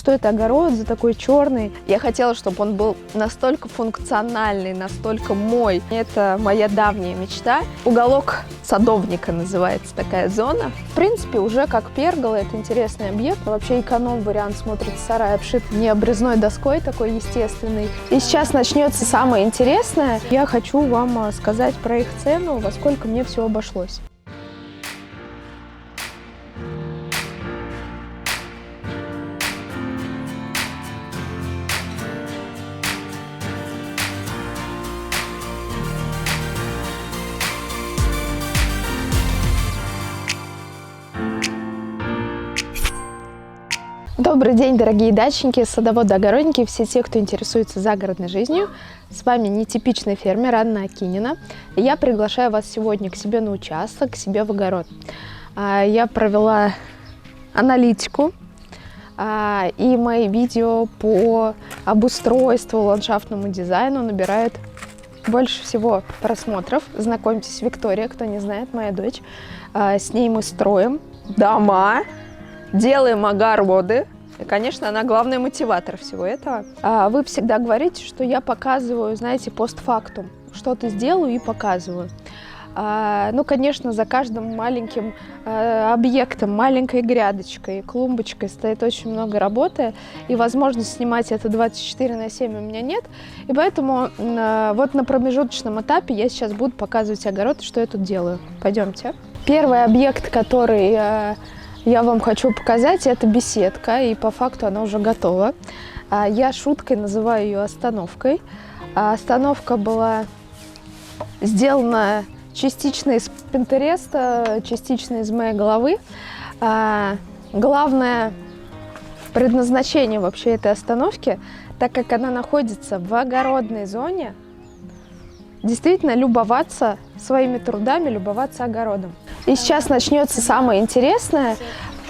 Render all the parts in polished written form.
что это огород за такой черный. Я хотела, чтобы он был настолько функциональный, настолько мой. Это моя давняя мечта. Уголок садовника называется такая зона. В принципе, уже как пергола, это интересный объект. Вообще эконом-вариант смотрится, сарай обшит не обрезной доской такой естественной. И сейчас начнется самое интересное. Я хочу вам сказать про их цену, во сколько мне все обошлось. Добрый день, дорогие дачники, садоводы, огородники, все те, кто интересуется загородной жизнью. С вами нетипичный фермер Анна Акинина. И я приглашаю вас сегодня к себе на участок, к себе в огород. Я провела аналитику, и мои видео по обустройству, ландшафтному дизайну набирают больше всего просмотров. Знакомьтесь, Виктория, кто не знает, моя дочь. С ней мы строим дома, делаем огороды. И, конечно, она главный мотиватор всего этого. Вы всегда говорите, что я показываю, знаете, постфактум. Что-то сделаю и показываю. Ну, конечно, за каждым маленьким объектом, маленькой грядочкой, клумбочкой стоит очень много работы. И возможности снимать это 24/7 у меня нет. И поэтому вот на промежуточном этапе я сейчас буду показывать огород, что я тут делаю. Пойдемте. Первый объект, который я вам хочу показать, это беседка, и по факту она уже готова. Я шуткой называю ее остановкой. Остановка была сделана частично из Пинтереста, частично из моей головы. Главное предназначение вообще этой остановки, так как она находится в огородной зоне, действительно любоваться своими трудами, любоваться огородом. И сейчас начнется самое интересное.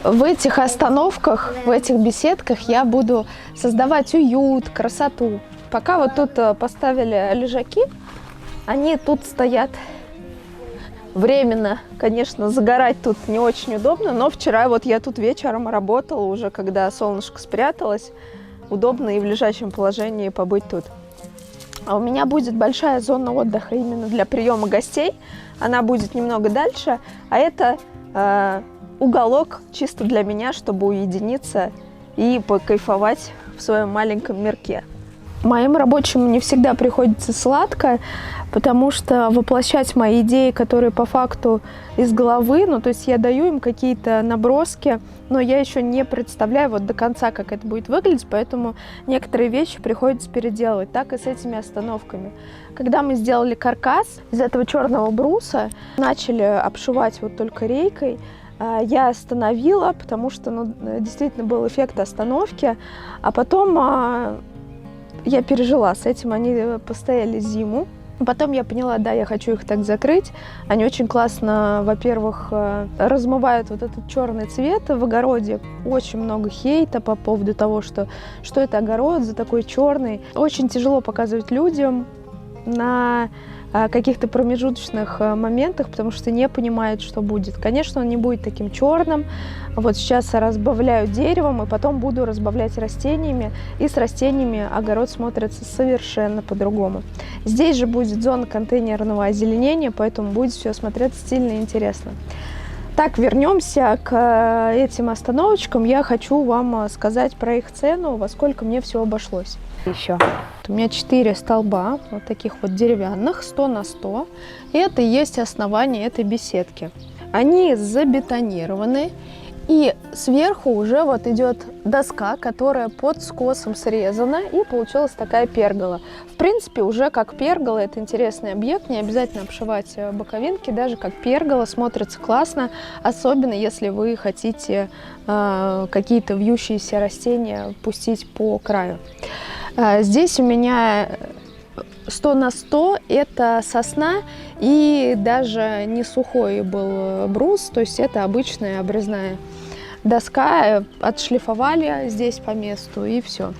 В этих остановках, в этих беседках я буду создавать уют, красоту. Пока вот тут поставили лежаки, они тут стоят временно. Конечно, загорать тут не очень удобно, но вчера вот я тут вечером работала, уже когда солнышко спряталось, удобно и в лежачем положении побыть тут. А у меня будет большая зона отдыха именно для приема гостей. Она будет немного дальше, а это уголок чисто для меня, чтобы уединиться и покайфовать в своем маленьком мирке. Моим рабочим не всегда приходится сладко, потому что воплощать мои идеи, которые по факту из головы, ну то есть я даю им какие-то наброски, но я еще не представляю вот до конца, как это будет выглядеть, поэтому некоторые вещи приходится переделывать. Так и с этими остановками. Когда мы сделали каркас из этого черного бруса, начали обшивать вот только рейкой, я остановила, потому что действительно был эффект остановки, а потом я пережила с этим, они постояли зиму. Потом я поняла, да, я хочу их так закрыть. Они очень классно, во-первых, размывают вот этот черный цвет в огороде. Очень много хейта по поводу того, что это огород за такой черный. Очень тяжело показывать людям на каких-то промежуточных моментах, потому что не понимают, что будет. Конечно, он не будет таким черным. Вот сейчас разбавляю деревом, и потом буду разбавлять растениями. И с растениями огород смотрится совершенно по-другому. Здесь же будет зона контейнерного озеленения, поэтому будет все смотреться стильно и интересно. Так, вернемся к этим остановочкам. Я хочу вам сказать про их цену, во сколько мне все обошлось. Еще. У меня 4 столба, вот таких вот деревянных, 100 на 100. И это и есть основание этой беседки. Они забетонированы. И сверху уже вот идет доска, которая под скосом срезана, и получилась такая пергола. В принципе, уже как пергола это интересный объект, не обязательно обшивать боковинки, даже как пергола смотрится классно, особенно если вы хотите какие-то вьющиеся растения пустить по краю. Здесь у меня 100 на 100 это сосна, и даже не сухой был брус, то есть это обычная обрезная доска, отшлифовали здесь по месту и все.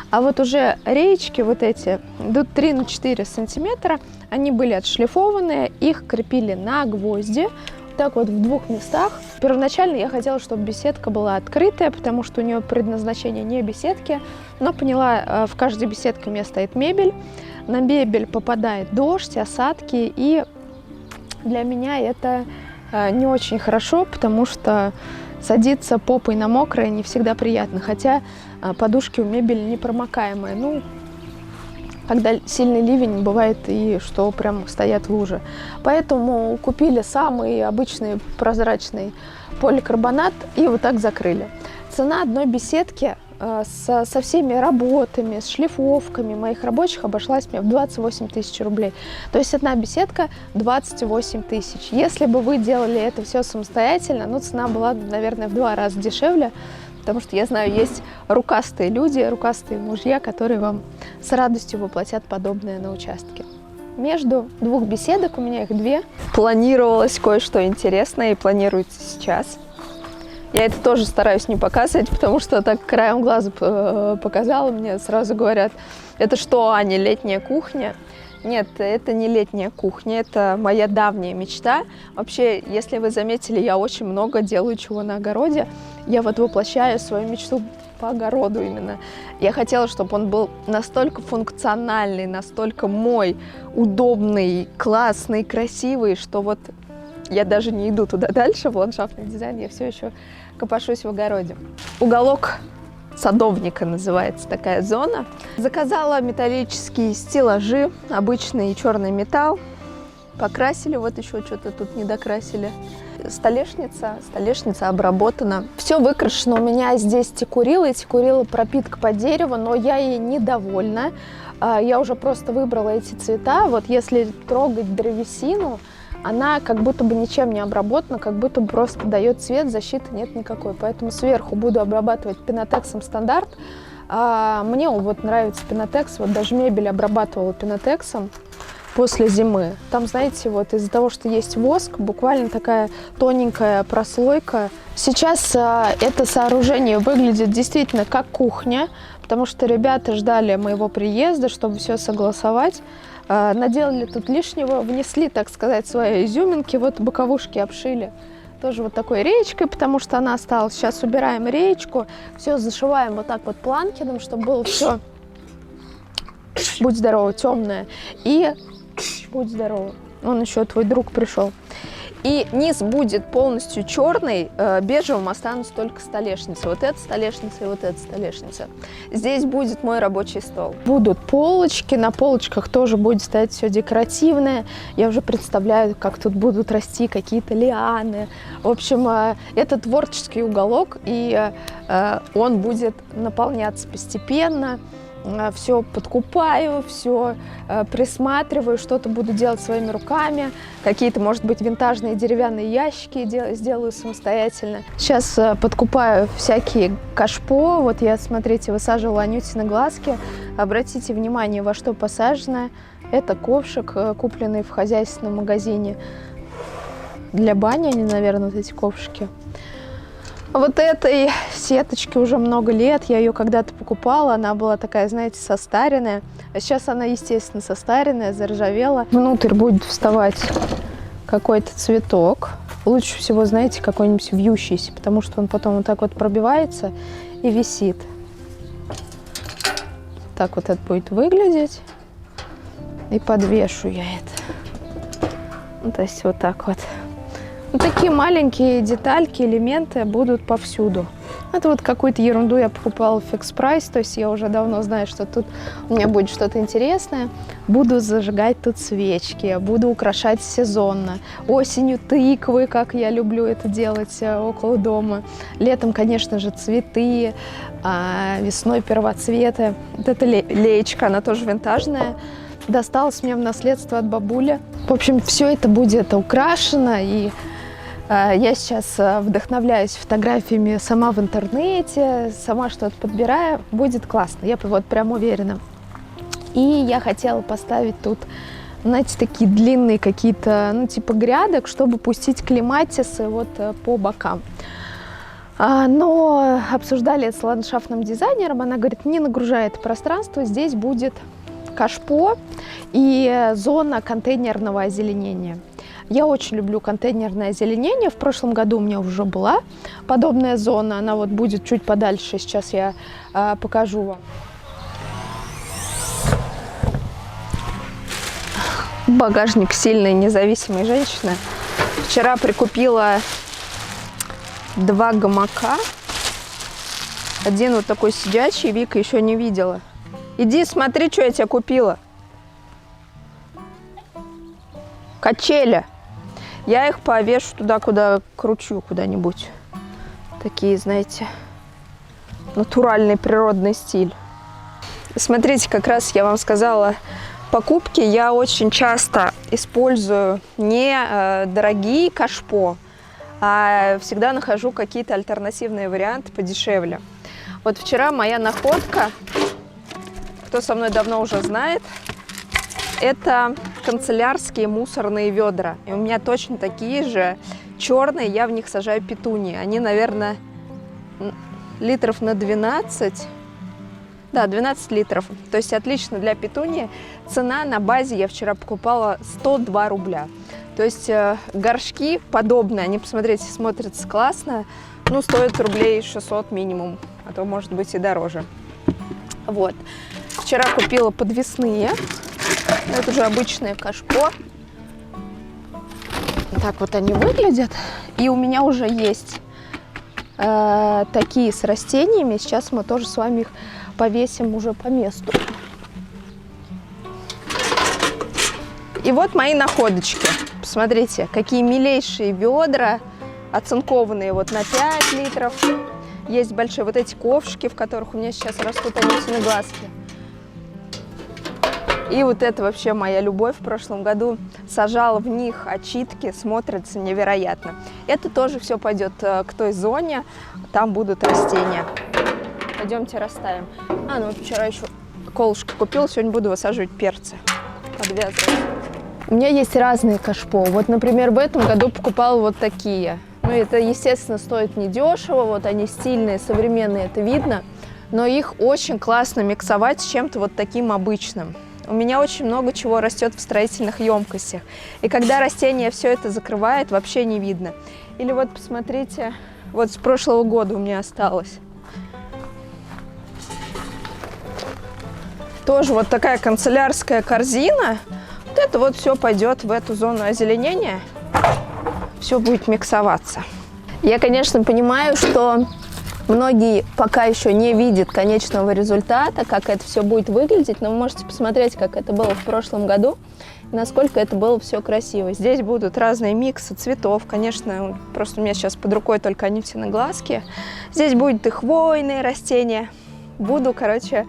А вот уже реечки вот эти идут 3 на 4 сантиметра, они были отшлифованы, их крепили на гвозди. так вот в двух местах. Первоначально я хотела, чтобы беседка была открытая, потому что у нее предназначение не беседки, но поняла, в каждой беседке у меня стоит мебель. На мебель попадает дождь, осадки, и для меня это не очень хорошо, потому что садиться попой на мокрое не всегда приятно, хотя подушки у мебели непромокаемые. Ну, когда сильный ливень, бывает и что прям стоят лужи. Поэтому купили самый обычный прозрачный поликарбонат и вот так закрыли. Цена одной беседки со всеми работами, с шлифовками моих рабочих обошлась мне в 28 тысяч рублей. То есть одна беседка 28 тысяч. Если бы вы делали это все самостоятельно, ну, цена была, наверное, в 2 раза дешевле. Потому что я знаю, есть рукастые люди, рукастые мужья, которые вам с радостью воплотят подобное на участке. Между двух беседок, у меня их 2, планировалось кое-что интересное и планируется сейчас. Я это тоже стараюсь не показывать, потому что так краем глаза показала, мне сразу говорят, это что, Аня, летняя кухня? Нет, это не летняя кухня, это моя давняя мечта. Вообще, если вы заметили, я очень много делаю чего на огороде. Я вот воплощаю свою мечту по огороду именно. Я хотела, чтобы он был настолько функциональный, настолько мой, удобный, классный, красивый, что вот я даже не иду туда дальше, в ландшафтный дизайн, я все еще копошусь в огороде. Уголок садовника называется такая зона. Заказала металлические стеллажи, обычный черный металл. Покрасили, вот еще что-то тут не докрасили. Столешница обработана. Все выкрашено у меня здесь текурила пропитка под дерево, но я ей недовольна. Я уже просто выбрала эти цвета. Вот если трогать древесину, она как будто бы ничем не обработана, как будто бы просто дает цвет, защиты нет никакой. Поэтому сверху буду обрабатывать пенотексом стандарт. Мне вот нравится пенотекс, вот даже мебель обрабатывала пенотексом после зимы. Там, знаете, вот из-за того, что есть воск, буквально такая тоненькая прослойка. Сейчас это сооружение выглядит действительно как кухня, потому что ребята ждали моего приезда, чтобы все согласовать. Наделали тут лишнего, внесли, так сказать, свои изюминки, вот боковушки обшили тоже вот такой реечкой, потому что она осталась. Сейчас убираем реечку, все зашиваем вот так вот планкином, чтобы было все, будь здорова, темное. И будь здорова, он еще твой друг пришел. И низ будет полностью черный, бежевым останутся только столешницы. Вот эта столешница и вот эта столешница. Здесь будет мой рабочий стол. Будут полочки, на полочках тоже будет стоять все декоративное. Я уже представляю, как тут будут расти какие-то лианы. В общем, это творческий уголок, и он будет наполняться постепенно. Все подкупаю, все присматриваю, что-то буду делать своими руками. Какие-то, может быть, винтажные деревянные ящики сделаю самостоятельно. Сейчас подкупаю всякие кашпо. Вот я, смотрите, высаживала Анютины глазки. Обратите внимание, во что посажено. Это ковшик, купленный в хозяйственном магазине. Для бани они, наверное, вот эти ковшики. Вот этой сеточке уже много лет, я ее когда-то покупала, она была такая, знаете, состаренная. А сейчас она, естественно, состаренная, заржавела. Внутрь будет вставать какой-то цветок. Лучше всего, знаете, какой-нибудь вьющийся, потому что он потом вот так вот пробивается и висит. Так вот это будет выглядеть. И подвешу я это. Ну, то есть вот так вот. Вот такие маленькие детальки, элементы будут повсюду. Это вот какую-то ерунду я покупала в Fix Price, то есть я уже давно знаю, что тут у меня будет что-то интересное. Буду зажигать тут свечки, буду украшать сезонно. Осенью тыквы, как я люблю это делать около дома. Летом, конечно же, цветы, весной первоцветы. Вот эта леечка, она тоже винтажная. Досталась мне в наследство от бабули. В общем, все это будет украшено, и я сейчас вдохновляюсь фотографиями сама в интернете, сама что-то подбираю. Будет классно, я вот прям уверена. И я хотела поставить тут, знаете, такие длинные какие-то, ну, типа грядок, чтобы пустить клематисы вот по бокам. Но обсуждали это с ландшафтным дизайнером, она говорит, не нагружай это пространство, здесь будет кашпо и зона контейнерного озеленения. Я очень люблю контейнерное озеленение. В прошлом году у меня уже была подобная зона. Она вот будет чуть подальше. Сейчас я покажу вам. Багажник сильной независимой женщины. Вчера прикупила 2 гамака. Один вот такой сидячий, Вика еще не видела. Иди смотри, что я тебе купила. Качели. Я их повешу туда, куда кручу, куда-нибудь. Такие, знаете, натуральный природный стиль. Смотрите, как раз я вам сказала, покупки я очень часто использую не дорогие кашпо, а всегда нахожу какие-то альтернативные варианты подешевле. Вот вчера моя находка, кто со мной давно уже знает, это канцелярские мусорные ведра. И у меня точно такие же черные, я в них сажаю петунии. Они, наверное, литров на 12. Да, 12 литров. То есть отлично для петунии. Цена на базе я вчера покупала 102 рубля. То есть горшки подобные, они, посмотрите, смотрятся классно. Ну, стоят рублей 600 минимум, а то может быть и дороже. Вот. Вчера купила подвесные. Это уже обычные кашпо. Так вот они выглядят. И у меня уже есть такие с растениями. Сейчас мы тоже с вами их повесим уже по месту. И вот мои находочки. Посмотрите, какие милейшие ведра, оцинкованные вот на 5 литров. Есть большие вот эти ковшики, в которых у меня сейчас растут анютины-глазки. И вот это вообще моя любовь. В прошлом году сажала в них очитки, смотрится невероятно. Это тоже все пойдет к той зоне, там будут растения. Пойдемте расставим. Ну вот вчера еще колышко купила, сегодня буду высаживать перцы, подвязывать. У меня есть разные кашпо. Вот, например, в этом году покупала вот такие. Ну, это, естественно, стоит недешево. Вот они стильные, современные, это видно. Но их очень классно миксовать с чем-то вот таким обычным. У меня очень много чего растет в строительных емкостях. И когда растение все это закрывает, вообще не видно. Или вот посмотрите, вот с прошлого года у меня осталось. Тоже вот такая канцелярская корзина. Вот это вот все пойдет в эту зону озеленения. Все будет миксоваться. Я, конечно, понимаю, что многие пока еще не видят конечного результата, как это все будет выглядеть, но вы можете посмотреть, как это было в прошлом году, и насколько это было все красиво. Здесь будут разные миксы цветов, конечно, просто у меня сейчас под рукой только анютины-глазки. Здесь будут и хвойные растения. Буду, короче,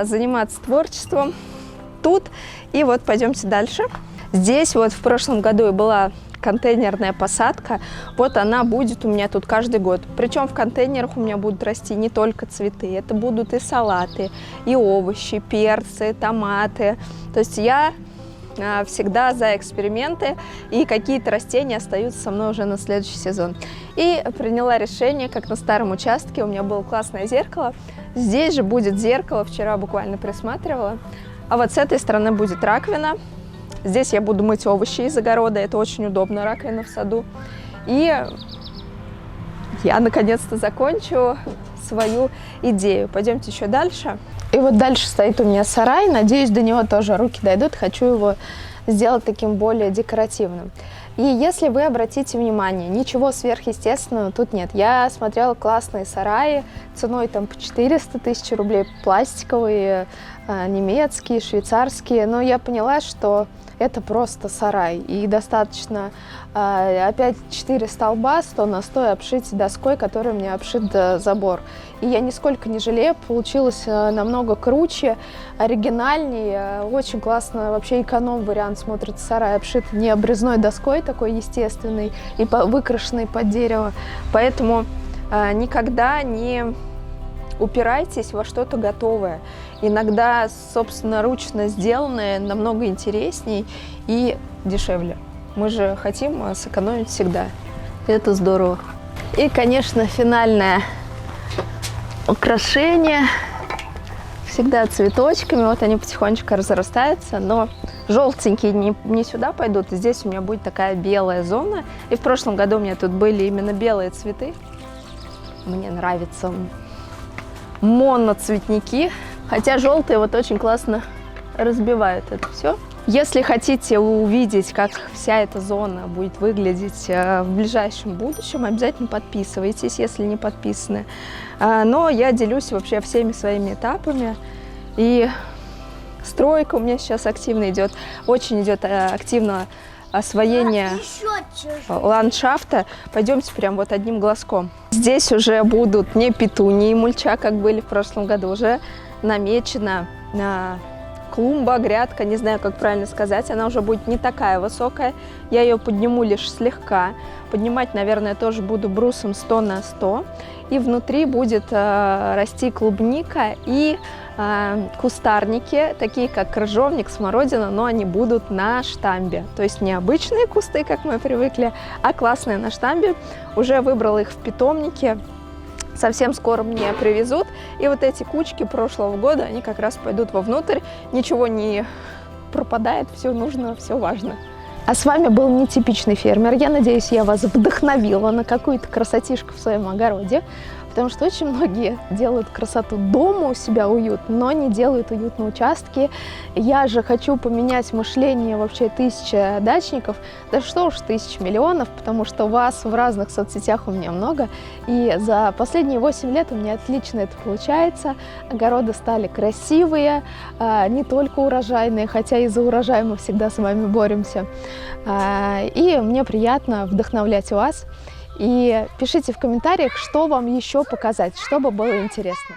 заниматься творчеством тут. И вот пойдемте дальше. Здесь вот в прошлом году и была контейнерная посадка, вот она будет у меня тут каждый год. Причем в контейнерах у меня будут расти не только цветы, это будут и салаты, и овощи, перцы, томаты. То есть я всегда за эксперименты, и какие-то растения остаются со мной уже на следующий сезон. И приняла решение, как на старом участке, у меня было классное зеркало. Здесь же будет зеркало, вчера буквально присматривала. А вот с этой стороны будет раковина. Здесь я буду мыть овощи из огорода, это очень удобно, раковина в саду. И я наконец-то закончу свою идею. Пойдемте еще дальше. И вот дальше стоит у меня сарай, надеюсь, до него тоже руки дойдут, хочу его сделать таким более декоративным. И если вы обратите внимание, ничего сверхъестественного тут нет. Я смотрела классные сараи ценой там по 400 тысяч рублей, пластиковые, немецкие, швейцарские, но я поняла, что это просто сарай, и достаточно опять 4 столба 100 на 100 обшить доской, которой мне обшит забор. И я нисколько не жалею, получилось намного круче, оригинальнее, очень классно, вообще эконом-вариант смотрится сарай, обшит не обрезной доской такой естественной и выкрашенной под дерево, поэтому никогда не упирайтесь во что-то готовое. Иногда собственноручно сделанное намного интересней и дешевле. Мы же хотим сэкономить всегда. Это здорово. И, конечно, финальное украшение всегда цветочками. Вот они потихонечку разрастаются, но желтенькие не сюда пойдут. Здесь у меня будет такая белая зона. И в прошлом году у меня тут были именно белые цветы. Мне нравятся моноцветники. Хотя желтые вот очень классно разбивают это все. Если хотите увидеть, как вся эта зона будет выглядеть в ближайшем будущем, обязательно подписывайтесь, если не подписаны. Но я делюсь вообще всеми своими этапами. И стройка у меня сейчас активно идет. Очень идет активно освоение ландшафта. Пойдемте прям вот одним глазком. Здесь уже будут не петунии и мульча, как были в прошлом году. Уже намечена клумба, грядка, не знаю, как правильно сказать. Она уже будет не такая высокая. Я ее подниму лишь слегка. Поднимать, наверное, тоже буду брусом 100 на 100. И внутри будет расти клубника и кустарники, такие как крыжовник, смородина, но они будут на штамбе. То есть не обычные кусты, как мы привыкли, а классные на штамбе. Уже выбрала их в питомнике. Совсем скоро мне привезут. И вот эти кучки прошлого года, они как раз пойдут вовнутрь. Ничего не пропадает, все нужно, все важно. А с вами был Нетипичный фермер. Я надеюсь, я вас вдохновила на какую-то красотишку в своем огороде. Потому что очень многие делают красоту дома у себя уют, но не делают уют на участке. Я же хочу поменять мышление вообще тысячи дачников, да что уж 1000 миллионов, потому что вас в разных соцсетях у меня много. И за последние 8 лет у меня отлично это получается. Огороды стали красивые, не только урожайные, хотя и за урожай мы всегда с вами боремся. И мне приятно вдохновлять вас. И пишите в комментариях, что вам еще показать, что бы было интересно.